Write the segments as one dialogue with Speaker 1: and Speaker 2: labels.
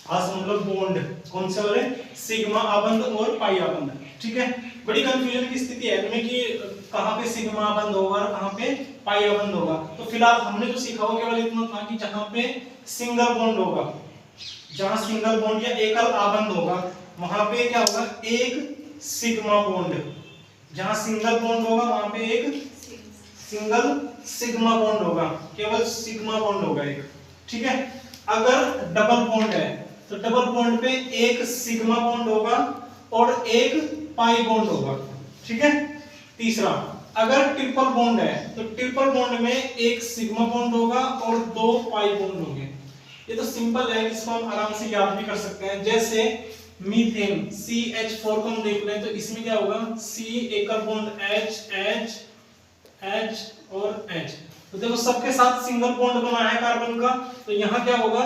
Speaker 1: आज हम लोग बॉन्ड कौन से वाले, सिग्मा आबंध और पाई आबंध। ठीक है, बड़ी कंफ्यूजन की स्थिति है तुम्हें कि कहाँ पे सिग्मा आबंध होगा और कहाँ पे पाई आबंध होगा। तो फिलहाल हमने जो सीखा वो केवल इतना था कि जहाँ पे सिंगल बॉन्ड होगा, जहाँ सिंगल बॉन्ड या एकल आबंध होगा वहां पे क्या होगा, एक सिग्मा बॉन्ड। जहाँ सिंगल बॉन्ड होगा वहां पे एक सिंगल सिग्मा बॉन्ड होगा, केवल सिग्मा बॉन्ड होगा एक। ठीक है, अगर डबल बॉन्ड है तो डबल बॉन्ड पे एक सिग्मा बॉन्ड होगा और एक पाई बॉन्ड होगा। ठीक है, तीसरा अगर ट्रिपल बॉन्ड है तो ट्रिपल बॉन्ड में एक सिग्मा बॉन्ड होगा और दो पाई बॉन्ड होंगे। ये तो सिंपल है, इसको हम आराम से याद भी कर सकते हैं। जैसे मीथेन CH4 को हम देख लें तो इसमें क्या होगा, C एकल बॉन्ड H H H और H। तो देखो सबके साथ सिंगल बॉन्ड बना है कार्बन का, तो यहाँ क्या होगा,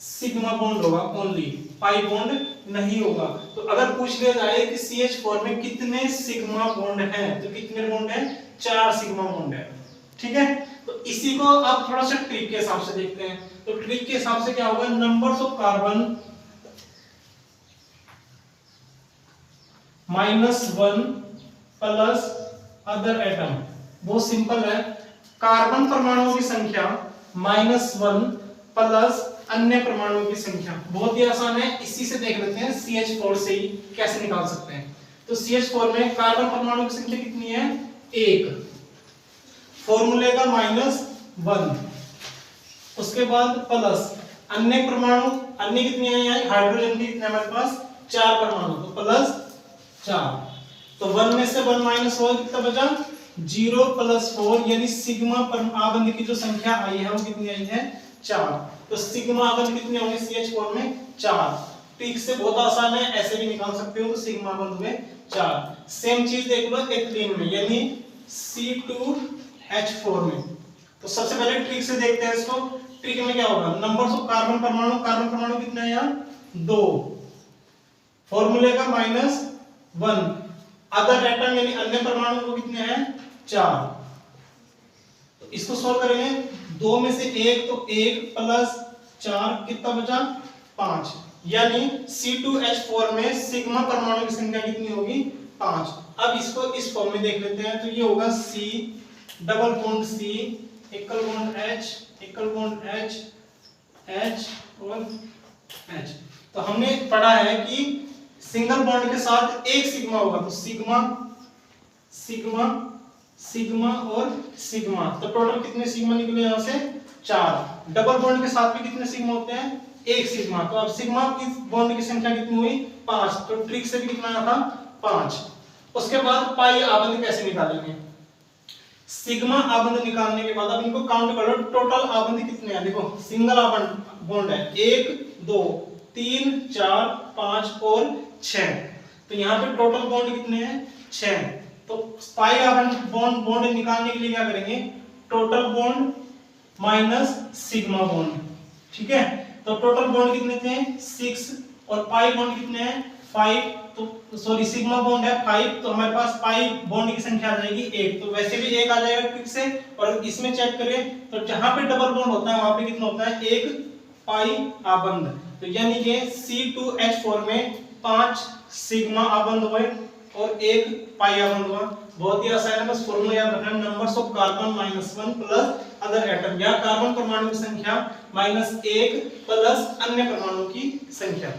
Speaker 1: सिग्मा बॉन्ड होगा ओनली, पाई बॉन्ड नहीं होगा। तो अगर पूछ लिया जाए कि CH4 में कितने सिग्मा बॉन्ड हैं तो कितने बॉन्ड हैं, 4 सिग्मा बॉन्ड है। ठीक है, तो इसी को आप थोड़ा सा ट्रिक के हिसाब से देखते हैं। तो ट्रिक के हिसाब से क्या होगा, numbers of carbon -1 plus other atom. बहुत सिंपल है, कार्बन परमाणुओं की संख्या -1 प्लस अन्य परमाणुओं की संख्या। बहुत ही आसान है, इसी से देख लेते हैं CH4 से ही कैसे निकाल सकते हैं। तो CH4 में कार्बन परमाणु की संख्या कितनी है, 1, फॉर्मूले का -1, उसके बाद प्लस अन्य परमाणु, अन्य कितनी है यहाँ, हाइड्रोजन की कितने हमारे पास 4 परमाणु, तो प्लस 4। तो 1 में से 1 माइनस हुआ, कितना बचा 0 प्लस 4, यानी सिग्मा आबंध की जो संख्या आई है वो कितनी आई है, 4। तो सिग्मा आबंध कितने होंगे CH4 में, 4। ट्रिक से बहुत आसान है, ऐसे भी निकाल सकते हो। तो सिग्मा आबंध हुए 4। सेम चीज देख लो एथिलीन में, यानी C2H4 में। तो सबसे पहले ट्रिक से देखते हैं इसको। ट्रिक में क्या होगा, नंबर्स ऑफ कार्बन परमाणु कितने हैं यहाँ, 2, फॉर्मूले का -1, अदर एटम यानी अन्य परमाणु को कितने हैं, 4। तो इसको सॉल्व करेंगे, 2 में से 1 तो 1 प्लस 4 कितना बचा, 5। यानी C2H4 में सिग्मा परमाणु की संख्या कितनी होगी, 5। अब इसको इस फॉर्म में देख लेते हैं। तो ये होगा C डबल बॉन्ड C एकल बॉन्ड H एकल बॉन्ड H H और H। तो हमने पढ़ा है कि सिंगल बॉन्ड के साथ एक सिग्मा होगा, तो सिग्मा सिग्मा सिग्मा और सिग्मा। तो टोटल कितने सिग्मा निकले यहाँ से, 4। डबल बॉन्ड के साथ भी कितने सिग्मा होते हैं, एक सिग्मा। तो अब सिग्मा की बॉन्ड की संख्या कितनी हुई, 5। तो ट्रिक से भी कितना आया था, 5। उसके बाद पाई आबंध कैसे निकालेंगे, सिग्मा आबंध निकालने के बाद अब इनको काउंट कर लो, टोटल आबंध कितने हैं। देखो सिंगल आबंध बॉन्ड है 1 2 3 4 5 और 6। तो यहाँ पे टोटल बॉन्ड कितने हैं, 6। तो पाई आबंध बॉन्ड निकालने के लिए क्या करेंगे, total bond minus sigma bond. ठीक है, तो टोटल बॉन्ड कितने थे, 6 और पाई बॉन्ड कितने हैं, 5। तो सॉरी सिग्मा बॉन्ड है 5, तो हमारे पास पाई बॉन्ड की संख्या आ जाएगी 1। तो वैसे भी 1 आ जाएगा ट्रिक से। और इसमें चेक करें तो जहां पे डबल बॉन्ड होता है वहां पे कितना होता है, 1 पाई आबंध। तो यानी कि C2H4 में 5 सिग्मा आबंध हुए और 1 पाई आबंध हुआ। बहुत ही आसान है, बस फॉर्मूला याद रखना, numbers of carbon -1 plus other atom, या कार्बन परमाणु की संख्या -1 प्लस अन्य परमाणु की संख्या।